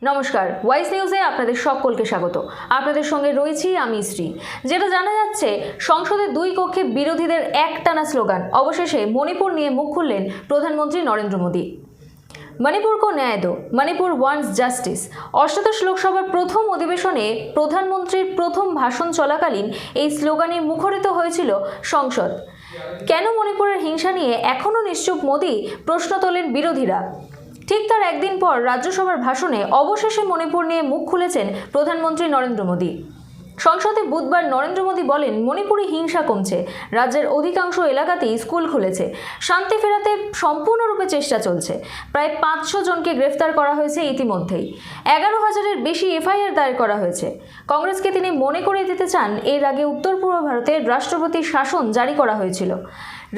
নমস্কার, ওয়াইস নিউজে আপনাদের সকলকে স্বাগত। আপনাদের সঙ্গে রয়েছি আমি শ্রী। যেটা জানা যাচ্ছে, সংসদের দুই কক্ষে বিরোধীদের একটানা স্লোগান। অবশেষে মণিপুর নিয়ে মুখ খুললেন প্রধানমন্ত্রী নরেন্দ্র মোদী। মণিপুর কো ন্যায় দো, মণিপুর ওয়ান্টস জাস্টিস। অষ্টাদশ লোকসভার প্রথম অধিবেশনে প্রধানমন্ত্রীর প্রথম ভাষণ চলাকালীন এই স্লোগানে মুখরিত হয়েছিল সংসদ। কেন মণিপুরের হিংসা নিয়ে এখনও নিশ্চুপ মোদী, প্রশ্ন তোলেন বিরোধীরা। ঠিক তার একদিন পর রাজ্যসভার ভাষণে অবশেষে মণিপুর নিয়ে মুখ খুলেছেন প্রধানমন্ত্রী নরেন্দ্র মোদী। সংসদে বুধবার নরেন্দ্র মোদী বলেন, মণিপুরে হিংসা কমছে, রাজ্যের অধিকাংশ এলাকাতেই স্কুল খুলেছে, শান্তি ফেরাতে সম্পূর্ণরূপে চেষ্টা চলছে। প্রায় 500 জনকে গ্রেফতার করা হয়েছে ইতিমধ্যেই, 11,000-এর বেশি এফআইআর দায়ের করা হয়েছে। কংগ্রেসকে তিনি মনে করিয়ে দিতে চান, এর আগে উত্তর পূর্ব ভারতে রাষ্ট্রপতির শাসন জারি করা হয়েছিল।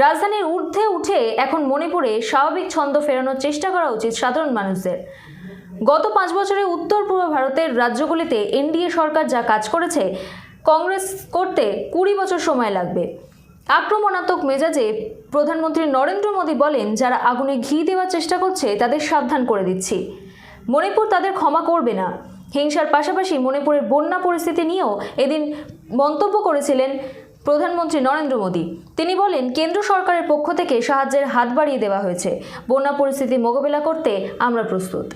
রাজধানীর ঊর্ধ্বে উঠে এখন মণিপুরে স্বাভাবিক ছন্দ ফেরানোর চেষ্টা করা উচিত সাধারণ মানুষদের। গত 5 বছরে উত্তর পূর্ব ভারতের রাজ্যগুলিতে এনডিএ সরকার যা কাজ করেছে, কংগ্রেস করতে 20 বছর সময় লাগবে। আক্রমণাত্মক মেজাজে প্রধানমন্ত্রী নরেন্দ্র মোদী বলেন, যারা আগুনে ঘি দেওয়ার চেষ্টা করছে তাদের সাবধান করে দিচ্ছি, মণিপুর তাদের ক্ষমা করবে না। হিংসার পাশাপাশি মণিপুরের বন্যা পরিস্থিতি নিয়েও এদিন মন্তব্য করেছিলেন প্রধানমন্ত্রী নরেন্দ্র মোদী। তিনি বলেন, কেন্দ্র সরকারের পক্ষ থেকে সাহায্যের হাত বাড়িয়ে দেওয়া হয়েছে, বন্যা পরিস্থিতি মোকাবেলা করতে আমরা প্রস্তুত।